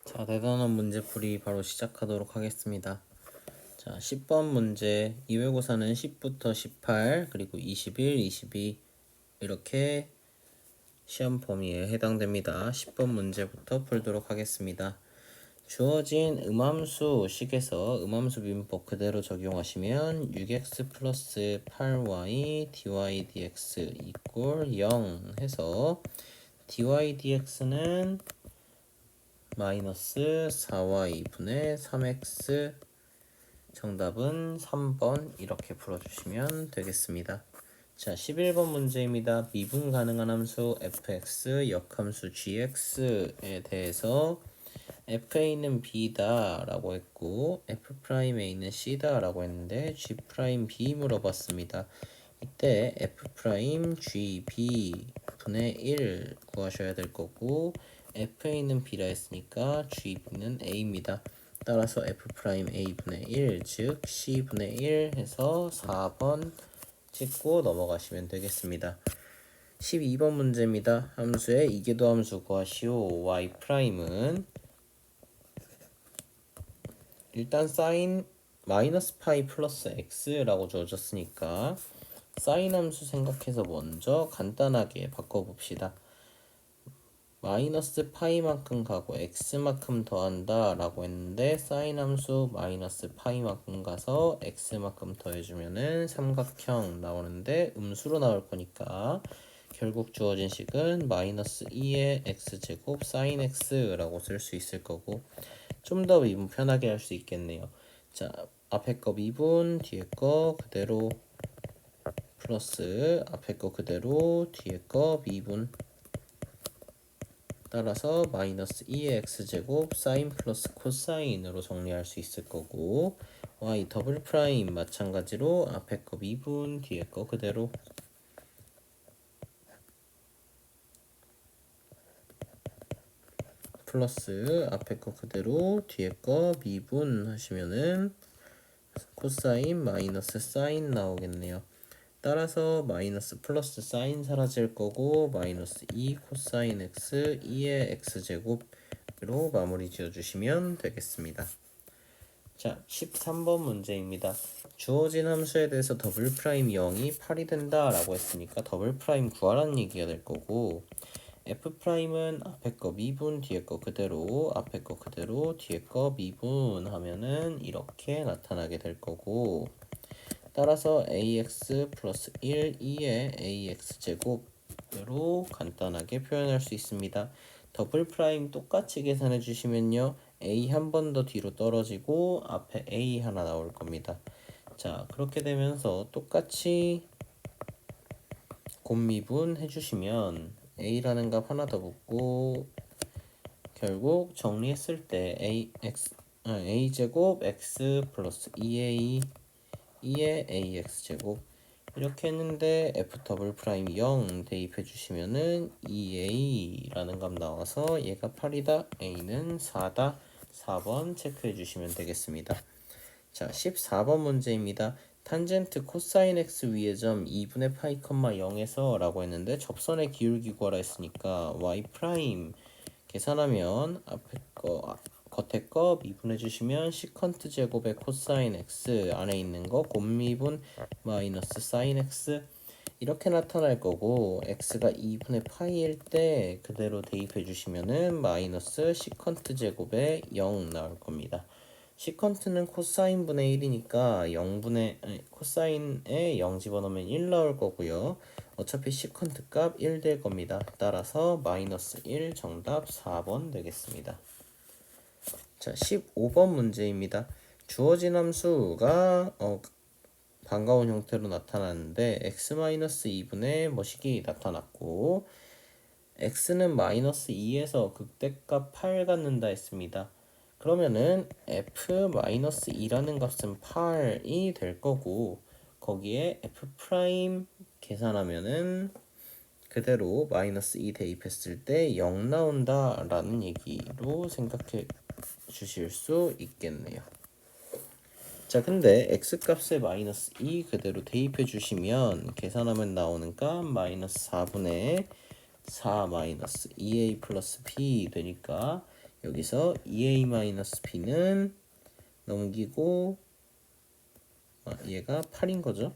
자, 대단한 문제풀이 바로 시작하도록 하겠습니다. 자, 10번 문제. 이외고사는 10부터 18, 그리고 21, 22 이렇게 시험 범위에 해당됩니다. 10번 문제부터 풀도록 하겠습니다. 주어진 음함수 식에서 음함수 민법 그대로 적용하시면 6x 플러스 8y dy dx 이꼴 0 해서 dy dx는 마이너스 4y 분의 3x, 정답은 3번 이렇게 풀어주시면 되겠습니다. 자, 11번 문제입니다. 미분 가능한 함수 fx, 역함수 gx에 대해서 fa는 b다 라고 했고 f'a는 c다 라고 했는데 g'b 물어봤습니다. 이때 f'gb 분의 1 구하셔야 될 거고 fa는 b라 했으니까 gb는 a입니다. 따라서 f'A 분의 1, 즉 c 분의 1 해서 4번 찍고 넘어가시면 되겠습니다. 12번 문제입니다. 함수의 이계도 함수 구하시오. y'은 일단 사인 마이너스 파이 플러스 x라고 주어졌으니까 사인 함수 생각해서 먼저 간단하게 바꿔봅시다. 마이너스 파이만큼 가고 x만큼 더한다 라고 했는데 사인 함수 마이너스 파이만큼 가서 x만큼 더해주면은 삼각형 나오는데 음수로 나올 거니까 결국 주어진 식은 마이너스 2의 x제곱 사인 x라고 쓸 수 있을 거고 좀 더 미분 편하게 할 수 있겠네요. 자, 앞에 거 미분, 뒤에 거 그대로 플러스 앞에 거 그대로 뒤에 거 미분, 따라서 마이너스 2의 x제곱 사인 플러스 코사인으로 정리할 수 있을 거고 y 더블 프라임 마찬가지로 앞에 거 미분 뒤에 거 그대로 플러스 앞에 거 그대로 뒤에 거 미분 하시면은 코사인 마이너스 사인 나오겠네요. 따라서 마이너스 플러스 사인 사라질 거고 마이너스 2 코사인 x 2의 x제곱으로 마무리 지어주시면 되겠습니다. 자, 13번 문제입니다. 주어진 함수에 대해서 더블 프라임 0이 8이 된다 라고 했으니까 더블 프라임 구하라는 얘기가 될 거고 f 프라임은 앞에 거 미분 뒤에 거 그대로 앞에 거 그대로 뒤에 거 미분 하면은 이렇게 나타나게 될 거고 따라서 ax 플러스 1, 2의 ax제곱으로 간단하게 표현할 수 있습니다. 더블 프라임 똑같이 계산해 주시면요. a 한 번 더 뒤로 떨어지고 앞에 a 하나 나올 겁니다. 자, 그렇게 되면서 똑같이 곱미분 해주시면 a라는 값 하나 더 붙고 결국 정리했을 때 a제곱 x 플러스 2a 2의 ax제곱 이렇게 했는데 f 더블 프라임 0 대입해 주시면은 2a라는 값 나와서 얘가 8이다 a는 4다 4번 체크해 주시면 되겠습니다. 자, 14번 문제입니다. 탄젠트 코사인 x 위의 점 2분의 파이 컴마 0에서 라고 했는데 접선의 기울기 구하라 했으니까 y 프라임 계산하면 앞에 거 겉에 거 미분해 주시면 시컨트 제곱의 코사인 x 안에 있는 거 곱미분 마이너스 사인 x 이렇게 나타날 거고 x가 2분의 파이일 때 그대로 대입해 주시면은 마이너스 시컨트 제곱의 0 나올 겁니다. 시컨트는 코사인 분의 1이니까 0분의 코사인에 0 집어넣으면 1 나올 거고요. 어차피 시컨트 값 1 될 겁니다. 따라서 마이너스 1 정답 4번 되겠습니다. 자, 15번 문제입니다. 주어진 함수가 반가운 형태로 나타났는데 x-2분의 뭐시기 나타났고 x는 마이너스 2에서 극대값 8 갖는다 했습니다. 그러면은 f-2라는 값은 8이 될 거고 거기에 f' 계산하면은 그대로 마이너스 2 대입했을 때 0 나온다 라는 얘기로 생각해 주실 수 있겠네요. 자, 근데 x값에 마이너스 2 그대로 대입해 주시면 계산하면 나오는 값 마이너스 4분의 4 마이너스 2a 플러스 b 되니까 여기서 2a-b는 넘기고 얘가 8인 거죠.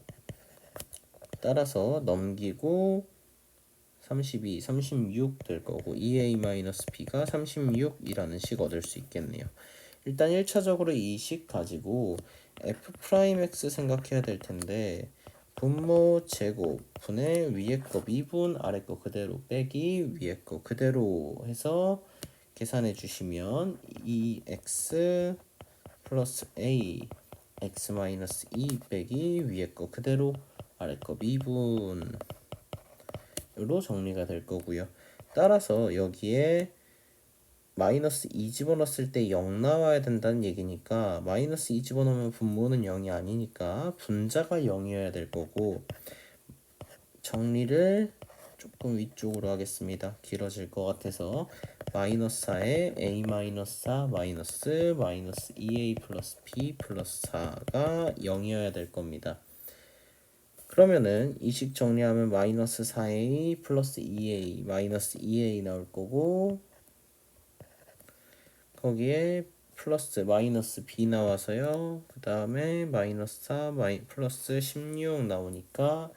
따라서 넘기고 32, 36 될 거고 2a-b가 36이라는 식 얻을 수 있겠네요. 일단 1차적으로 이 식 가지고 f'x 생각해야 될 텐데 분모 제곱 분의 위에 거 미분 아래 거 그대로 빼기 위에 거 그대로 해서 계산해 주시면 2x 플러스 a x 마이너스 2 빼기 위에 거 그대로 아래 거 미분으로 정리가 될 거고요. 따라서 여기에 마이너스 2 집어넣었을 때 0 나와야 된다는 얘기니까 마이너스 2 집어넣으면 분모는 0이 아니니까 분자가 0이어야 될 거고 정리를 조금 위쪽으로 하겠습니다. 길어질 것 같아서 마이너스 4에 a 마이너스 4 마이너스 2a 플러스 b 플러스 4가 0이어야 될 겁니다. 그러면은 이 식 정리하면 마이너스 4a 플러스 2a 마이너스 2a 나올 거고 거기에 플러스 마이너스 b 나와서요. 그 다음에 마이너스 4 플러스 16 나오니까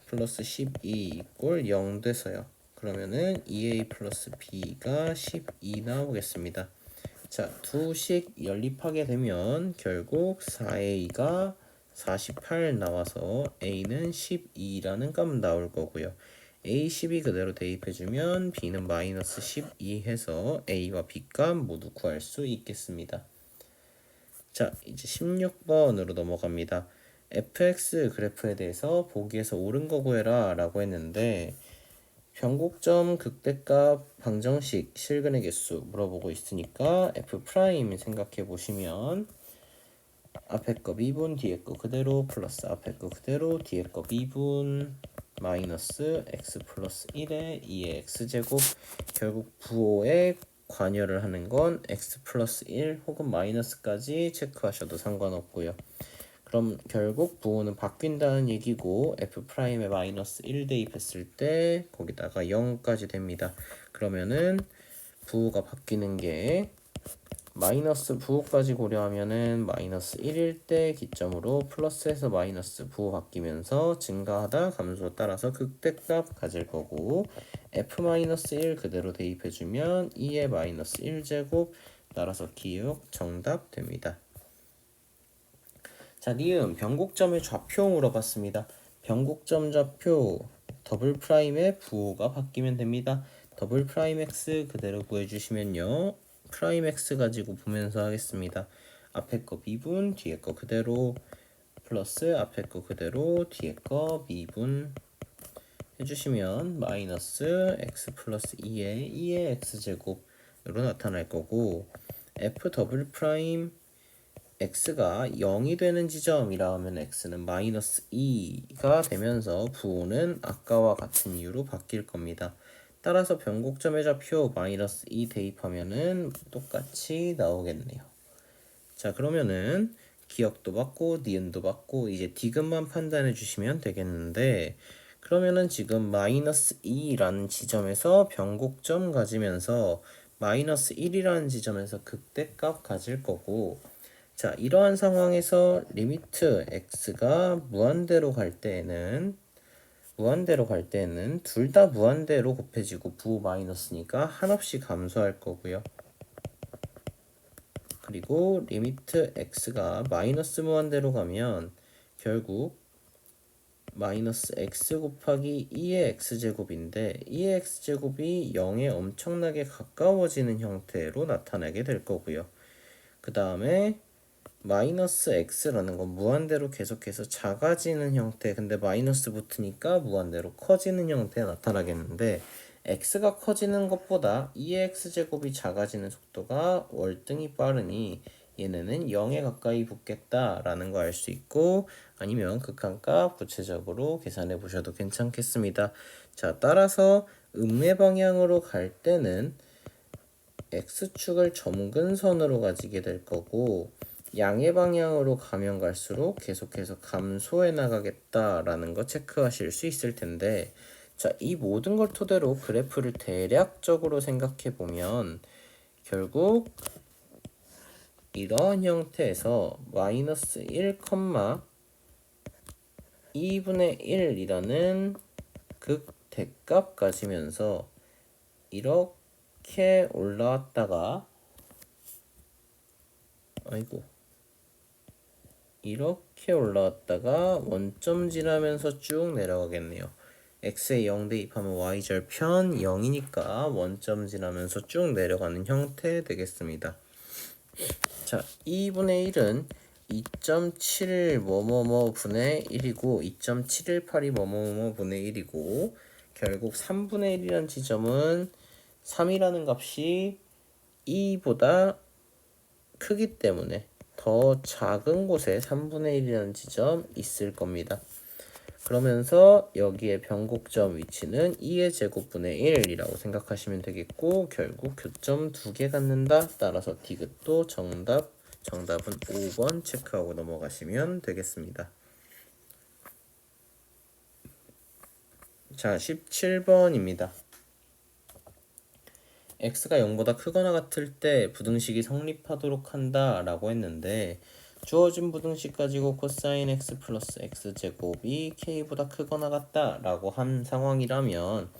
플러스 12 이꼴 0 돼서요. 그러면은 2a 플러스 b가 12 나오겠습니다. 자, 두 식 연립하게 되면 결국 4a가 48 나와서 a는 12라는 값 나올 거고요. a 12 그대로 대입해주면 b는 마이너스 12 해서 a와 b 값 모두 구할 수 있겠습니다. 자, 이제 16번으로 넘어갑니다. fx 그래프에 대해서 보기에서 옳은 거 구해라 라고 했는데 변곡점, 극대값, 방정식, 실근의 개수 물어보고 있으니까 f' 생각해 보시면 앞에 거 미분 뒤에 거 그대로 플러스 앞에 거 그대로 뒤에 거 미분 마이너스 x 플러스 1에 2의 x제곱 결국 부호에 관여를 하는 건 x 플러스 1 혹은 마이너스까지 체크하셔도 상관없고요. 그럼 결국 부호는 바뀐다는 얘기고 f'에 마이너스 1 대입했을 때 거기다가 0까지 됩니다. 그러면은 부호가 바뀌는 게 마이너스 부호까지 고려하면은 마이너스 1일 때 기점으로 플러스에서 마이너스 부호 바뀌면서 증가하다 감소 따라서 극대값 가질 거고 f-1 그대로 대입해주면 2의 마이너스 1제곱 따라서 기억 정답 됩니다. 자, 니은 변곡점의 좌표 물어봤습니다. 변곡점 좌표 더블 프라임의 부호가 바뀌면 됩니다. 더블 프라임 x 그대로 구해주시면요. 프라임 x 가지고 보면서 하겠습니다. 앞에 거 미분 뒤에 거 그대로 플러스 앞에 거 그대로 뒤에 거 미분 해주시면 마이너스 x 플러스 2의 x제곱으로 나타날 거고 f 더블 프라임 x가 0이 되는 지점이라 하면 x는 마이너스 2가 되면서 부호는 아까와 같은 이유로 바뀔 겁니다. 따라서 변곡점의 좌표 마이너스 2 대입하면은 똑같이 나오겠네요. 자, 그러면은 기억도 받고 니은도 받고 이제 디귿만 판단해 주시면 되겠는데 그러면은 지금 마이너스 2라는 지점에서 변곡점 가지면서 마이너스 1이라는 지점에서 극대값 가질 거고 자, 이러한 상황에서 리미트 x가 무한대로 갈 때에는 둘 다 무한대로 곱해지고 부호 마이너스니까 한없이 감소할 거고요. 그리고 리미트 x가 마이너스 무한대로 가면 결국 마이너스 x 곱하기 2의 x제곱인데 2의 x제곱이 0에 엄청나게 가까워지는 형태로 나타나게 될 거고요. 그 다음에 마이너스 x라는 건 무한대로 계속해서 작아지는 형태 근데 마이너스 붙으니까 무한대로 커지는 형태에 나타나겠는데 x가 커지는 것보다 2의 x제곱이 작아지는 속도가 월등히 빠르니 얘네는 0에 가까이 붙겠다라는 거 알 수 있고 아니면 극한값 구체적으로 계산해 보셔도 괜찮겠습니다. 자, 따라서 음의 방향으로 갈 때는 x축을 점근선으로 가지게 될 거고 양의 방향으로 가면 갈수록 계속해서 감소해 나가겠다라는 거 체크하실 수 있을 텐데 자, 이 모든 걸 토대로 그래프를 대략적으로 생각해 보면 결국 이러한 형태에서 마이너스 1, 2분의 1이라는 극대값 가지면서 이렇게 올라왔다가 이렇게 올라왔다가 원점 지나면서 쭉 내려가겠네요. x에 0 대입하면 y절편 0이니까 원점 지나면서 쭉 내려가는 형태 되겠습니다. 자, 2분의 1은 2.7 뭐뭐뭐 분의 1이고 2.718이 뭐뭐뭐 분의 1이고 결국 3분의 1이라는 지점은 3이라는 값이 2보다 크기 때문에 더 작은 곳에 3분의 1이라는 지점 있을 겁니다. 그러면서 여기에 변곡점 위치는 2의 제곱분의 1이라고 생각하시면 되겠고 결국 교점 2개 갖는다. 따라서 디귿도 정답은 5번 체크하고 넘어가시면 되겠습니다. 자, 17번입니다. x가 0보다 크거나 같을 때 부등식이 성립하도록 한다 라고 했는데 주어진 부등식 가지고 코사인 x 플러스 x제곱이 k보다 크거나 같다 라고 한 상황이라면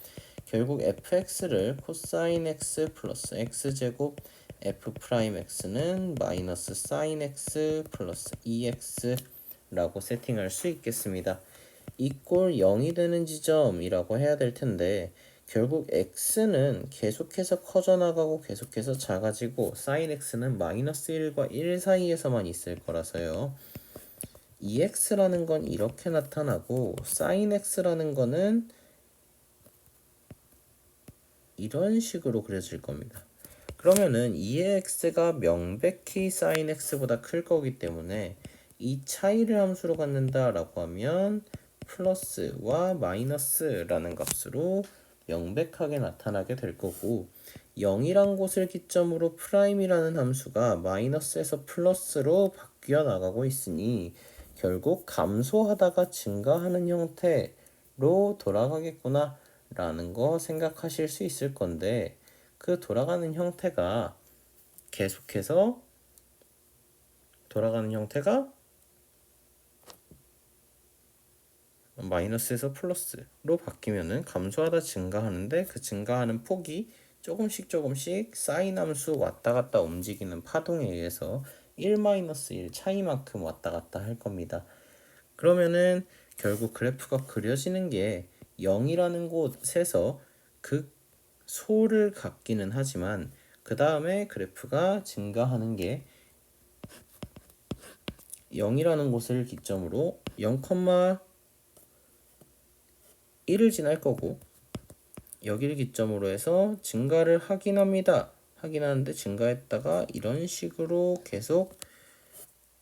결국 fx를 코사인 x 플러스 x제곱 f 프라임 x는 마이너스 사인 x 플러스 2x 라고 세팅할 수 있겠습니다. 이꼴 0이 되는 지점이라고 해야 될 텐데 결국 x는 계속해서 커져나가고 계속해서 작아지고 sin x는 마이너스 1과 1 사이에서만 있을 거라서요. 2x라는 건 이렇게 나타나고 sin x라는 거는 이런 식으로 그려질 겁니다. 그러면은 2의 x가 명백히 sin x보다 클 거기 때문에 이 차이를 함수로 갖는다라고 하면 플러스와 마이너스라는 값으로 명백하게 나타나게 될 거고 0이란 곳을 기점으로 프라임이라는 함수가 마이너스에서 플러스로 바뀌어 나가고 있으니 결국 감소하다가 증가하는 형태로 돌아가겠구나 라는 거 생각하실 수 있을 건데 그 돌아가는 형태가 계속해서 돌아가는 형태가 마이너스에서 플러스로 바뀌면은 감소하다 증가하는데 그 증가하는 폭이 조금씩 사인 함수 왔다 갔다 움직이는 파동에 의해서 1-1 차이만큼 왔다 갔다 할 겁니다. 그러면은 결국 그래프가 그려지는 게 0이라는 곳에서 극소를 갖기는 하지만 그 다음에 그래프가 증가하는 게 0이라는 곳을 기점으로 0,1을 지날 거고 여기를 기점으로 해서 증가를 하긴 합니다. 하긴 하는데 증가했다가 이런 식으로 계속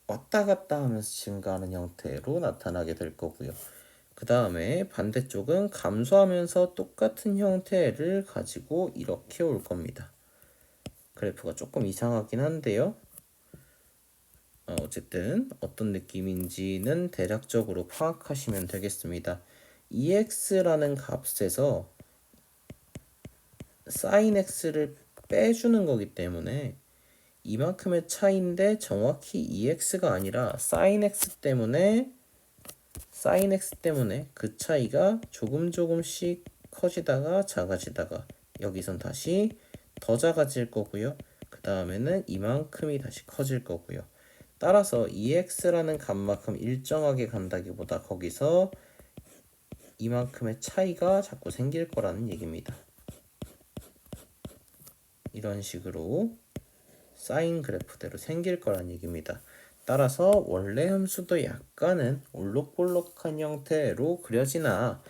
왔다 갔다 하면서 증가하는 형태로 나타나게 될 거고요. 그 다음에 반대쪽은 감소하면서 똑같은 형태를 가지고 이렇게 올 겁니다. 그래프가 조금 이상하긴 한데요. 어쨌든 어떤 느낌인지는 대략적으로 파악하시면 되겠습니다. EX라는 값에서 sin x를 빼주는 거기 때문에 이만큼의 차이인데 정확히 EX가 아니라 sin x 때문에 그 차이가 조금씩 커지다가 작아지다가 여기선 다시 더 작아질 거고요. 그 다음에는 이만큼이 다시 커질 거고요. 따라서 EX라는 값만큼 일정하게 간다기보다 거기서 이만큼의 차이가 자꾸 생길 거라는 얘기입니다. 이런 식으로 사인 그래프대로 생길 거란 얘기입니다. 따라서 원래 함수도 약간은 올록볼록한 형태로 그려지나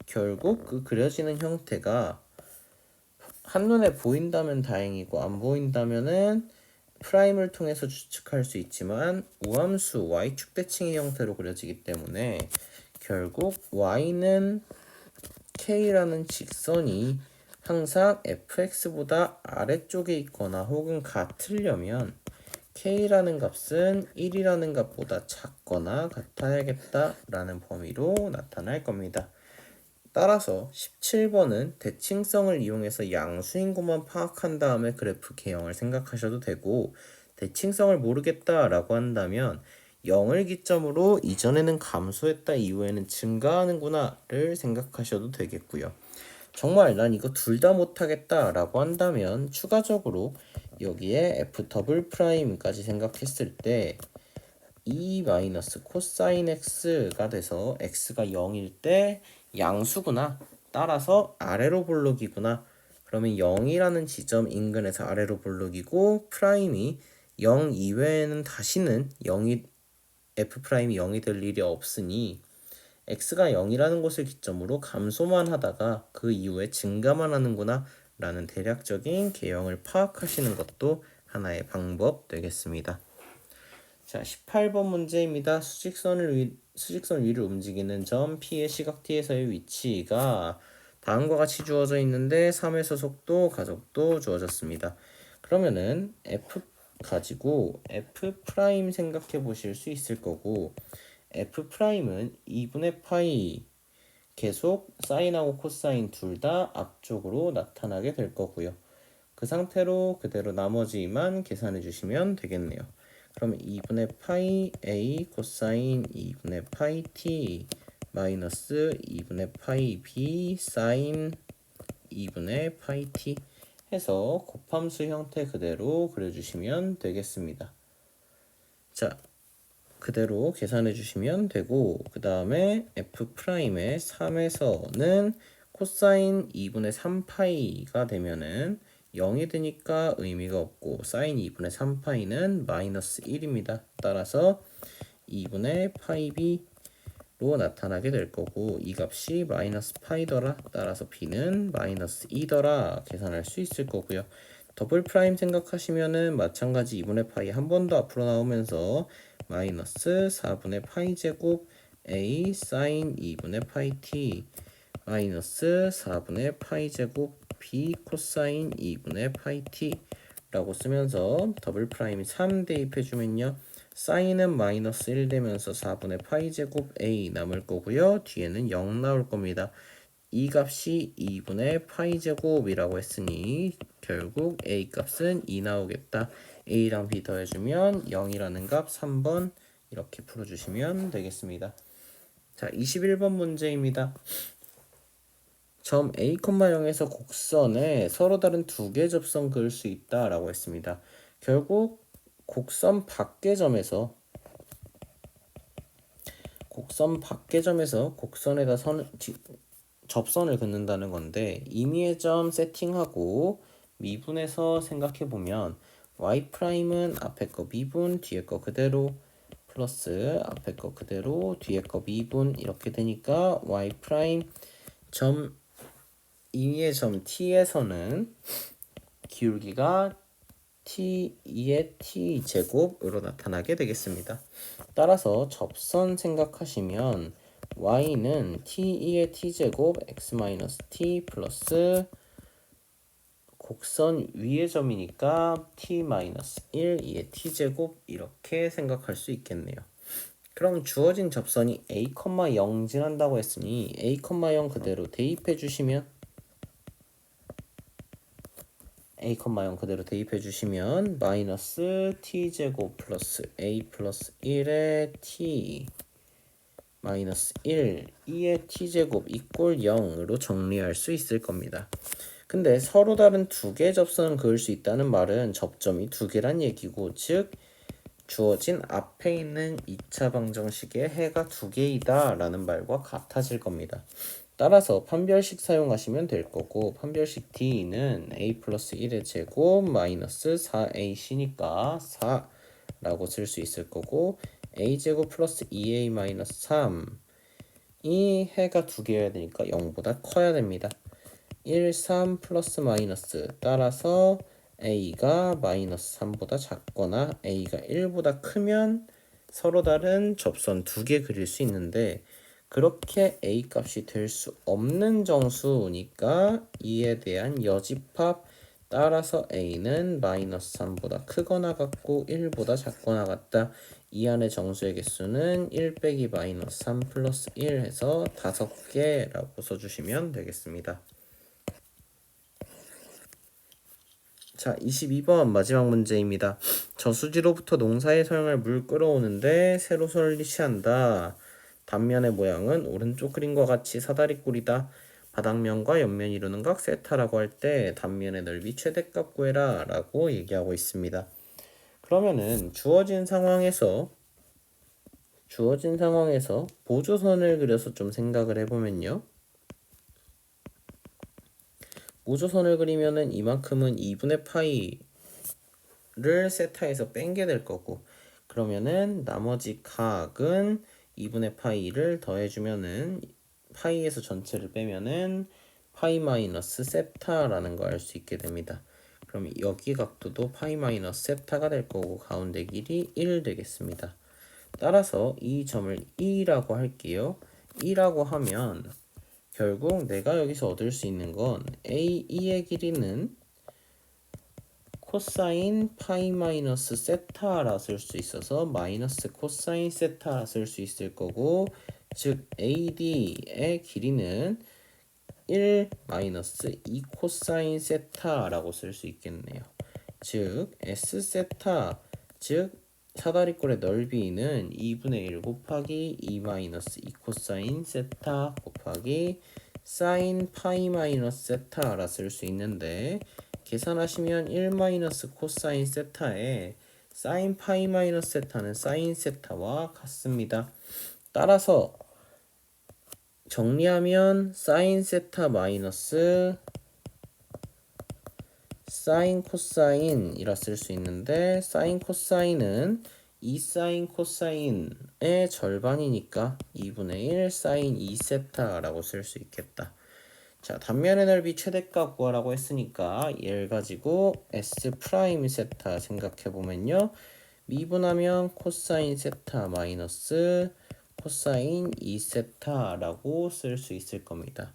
결국 그 그려지는 형태가 한눈에 보인다면 다행이고 안 보인다면은 프라임을 통해서 추측할 수 있지만 우함수 y축 대칭의 형태로 그려지기 때문에 결국 y는 k라는 직선이 항상 fx보다 아래쪽에 있거나 혹은 같으려면 k라는 값은 1이라는 값보다 작거나 같아야겠다라는 범위로 나타날 겁니다. 따라서 17번은 대칭성을 이용해서 양수인것만 파악한 다음에 그래프 개형을 생각하셔도 되고, 대칭성을 모르겠다라고 한다면 0을 기점으로 이전에는 감소했다 이후에는 증가하는구나를 생각하셔도 되겠고요. 정말 난 이거 둘 다 못하겠다 라고 한다면 추가적으로 여기에 f 더블 프라임까지 생각했을 때 E 마이너스 코사인 x가 돼서 x가 0일 때 양수구나, 따라서 아래로 볼록이구나, 그러면 0이라는 지점 인근에서 아래로 볼록이고 프라임이 0 이외에는 다시는 0이 f 프라임이 0이 될 일이 없으니 x가 0이라는 곳을 기점으로 감소만 하다가 그 이후에 증가만 하는구나 라는 대략적인 개형을 파악하시는 것도 하나의 방법 되겠습니다. 자, 18번 문제입니다. 수직선 위를 움직이는 점 P의 시각 T에서의 위치가 다음과 같이 주어져 있는데 3에서 속도, 가속도 주어졌습니다. 그러면은 F 가지고 F 프라임 생각해 보실 수 있을 거고, F 프라임은 2분의 파이 계속 사인하고 코사인 둘 다 앞쪽으로 나타나게 될 거고요. 그 상태로 그대로 나머지만 계산해 주시면 되겠네요. 그러면 2분의 파이 A 코사인 2분의 파이 T 마이너스 2분의 파이 B 사인 2분의 파이 T 해서 곱함수 형태 그대로 그려주시면 되겠습니다. 자, 그대로 계산해 주시면 되고, 그 다음에 F'의 3에서는 코사인 2분의 3파이가 되면은 0이 되니까 의미가 없고 사인 2분의 3파이는 마이너스 1입니다. 따라서 2분의 파이 b로 나타나게 될 거고, 이 값이 마이너스 파이더라, 따라서 b는 마이너스 2더라 계산할 수 있을 거고요. 더블 프라임 생각하시면은 마찬가지 2분의 파이 한 번 더 앞으로 나오면서 마이너스 4분의 파이 제곱 a 사인 2분의 파이 t 마이너스 4분의 파이 제곱 b 코사인 2분의 파이 t 라고 쓰면서 더블 프라임 3 대입해주면요, 사인은 마이너스 1 되면서 4분의 파이 제곱 a 남을 거고요, 뒤에는 0 나올 겁니다. 이 값이 2분의 파이 제곱이라고 했으니 결국 a 값은 2 나오겠다. a랑 b 더해주면 0이라는 값 3번 이렇게 풀어주시면 되겠습니다. 자, 21번 문제입니다. 점 A, 0에서 곡선에 서로 다른 두 개의 접선 그을 수 있다라고 했습니다. 결국 곡선 밖의 점에서 곡선에다 접선을 긋는다는 건데, 임의의 점 세팅하고 미분해서 생각해 보면 y''은 앞에 거 미분, 뒤에 거 그대로 플러스 앞에 거 그대로 뒤에 거 미분 이렇게 되니까 y' 점 임의의 점 t에서는 기울기가 t2의 t제곱으로 나타나게 되겠습니다. 따라서 접선 생각하시면 y는 t2의 t제곱 x-t 플러스 곡선 위의 점이니까 t-1 2의 t제곱 이렇게 생각할 수 있겠네요. 그럼 주어진 접선이 a, 0 지난다고 했으니 a, 0 그대로 대입해 주시면 마이너스 t제곱 플러스 a 플러스 1의 t 마이너스 1 2의 t제곱 이꼴 0으로 정리할 수 있을 겁니다. 근데 서로 다른 두 개의 접선을 그을 수 있다는 말은 접점이 두 개란 얘기고, 즉 주어진 앞에 있는 2차 방정식의 해가 두 개이다 라는 말과 같아질 겁니다. 따라서 판별식 사용하시면 될 거고, 판별식 D는 a 플러스 1의 제곱 마이너스 4ac니까 4라고 쓸 수 있을 거고, a제곱 플러스 2a 마이너스 3 이 해가 두 개여야 되니까 0보다 커야 됩니다. 1, 3 플러스 마이너스, 따라서 a가 마이너스 3보다 작거나 a가 1보다 크면 서로 다른 접선 두 개 그릴 수 있는데, 그렇게 a 값이 될 수 없는 정수니까 이에 대한 여집합 따라서 a는 마이너스 3보다 크거나 같고 1보다 작거나 같다. 이 안의 정수의 개수는 1 빼기 마이너스 3 플러스 1 해서 5개라고 써주시면 되겠습니다. 자, 22번 마지막 문제입니다. 저수지로부터 농사에 사용할 물 끌어오는데 세로선을 취한다. 단면의 모양은 오른쪽 그림과 같이 사다리꼴이다. 바닥면과 옆면이 이루는 각 세타라고 할 때 단면의 넓이 최대값 구해라 라고 얘기하고 있습니다. 그러면은 주어진 상황에서 보조선을 그려서 좀 생각을 해보면요. 보조선을 그리면은 이만큼은 2분의 파이를 세타에서 뺀게 될 거고, 그러면은 나머지 각은 2분의 파이를 더해주면은 파이에서 전체를 빼면은 파이 마이너스 세타라는 거 알 수 있게 됩니다. 그럼 여기 각도도 파이 마이너스 세타가 될 거고 가운데 길이 1 되겠습니다. 따라서 이 점을 2라고 할게요. 2라고 하면 결국 내가 여기서 얻을 수 있는 건 A2의 길이는 코사인 파이 마이너스 세타라 쓸 수 있어서 마이너스 코사인 세타라 쓸 수 있을 거고, 즉 AD의 길이는 1 마이너스 2 코사인 세타라고 쓸 수 있겠네요. 즉 S 세타, 즉 사다리꼴의 넓이는 2분의 1 곱하기 2 마이너스 2 코사인 세타 곱하기 사인 파이 마이너스 세타라 쓸 수 있는데, 계산하시면 1 마이너스 코사인 세타에 사인 파이 마이너스 세타는 사인 세타와 같습니다. 따라서 정리하면 사인 세타 마이너스 사인 코사인이라 쓸 수 있는데, 사인 코사인은 2 사인 코사인의 절반이니까 2분의 1 사인 2세타라고 쓸 수 있겠다. 자, 단면의 넓이 최대값 구하라고 했으니까 얘를 가지고 S 프라임 세타 생각해보면요. 미분하면 코사인 세타 마이너스 코사인 2세타라고 쓸 수 있을 겁니다.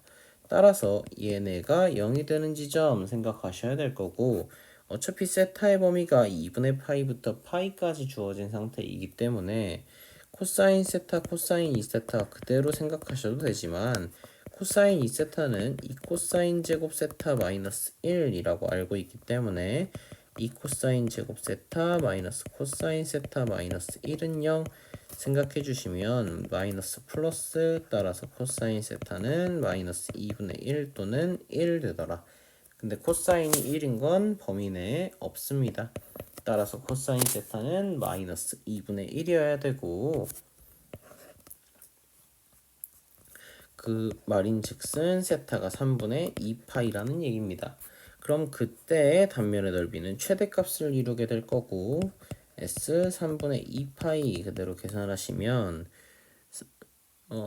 따라서 얘네가 0이 되는 지점 생각하셔야 될 거고, 어차피 세타의 범위가 2분의 파이부터 파이까지 주어진 상태이기 때문에 코사인 세타, 코사인 2세타 그대로 생각하셔도 되지만, 코사인 2세타는 2코사인 제곱 세타 마이너스 1이라고 알고 있기 때문에 2코사인 제곱 세타 마이너스 코사인 세타 마이너스 1은 0 생각해 주시면 마이너스 플러스, 따라서 코사인 세타는 마이너스 2분의 1 또는 1 되더라. 근데 코사인이 1인 건 범위 내에 없습니다. 따라서 코사인 세타는 마이너스 2분의 1이어야 되고, 그 말인즉슨 세타가 3분의 2파이라는 얘기입니다. 그럼 그때의 단면의 넓이는 최대값을 이루게 될 거고, S 3분의 2파이 그대로 계산하시면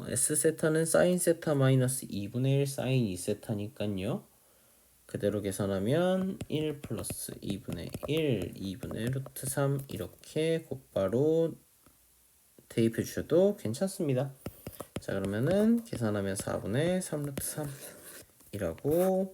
S 세타는 사인 세타 마이너스 2분의 1 사인 2세타니까요. 그대로 계산하면 1 플러스 2분의 1, 2분의 루트 3 이렇게 곧바로 대입해 주셔도 괜찮습니다. 자, 그러면은 계산하면 4분의 3 루트 3이라고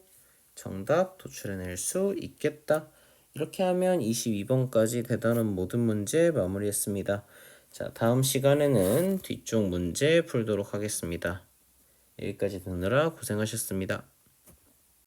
정답 도출해낼 수 있겠다. 이렇게 하면 22번까지 대단한 모든 문제 마무리했습니다. 자, 다음 시간에는 뒤쪽 문제 풀도록 하겠습니다. 여기까지 듣느라 고생하셨습니다.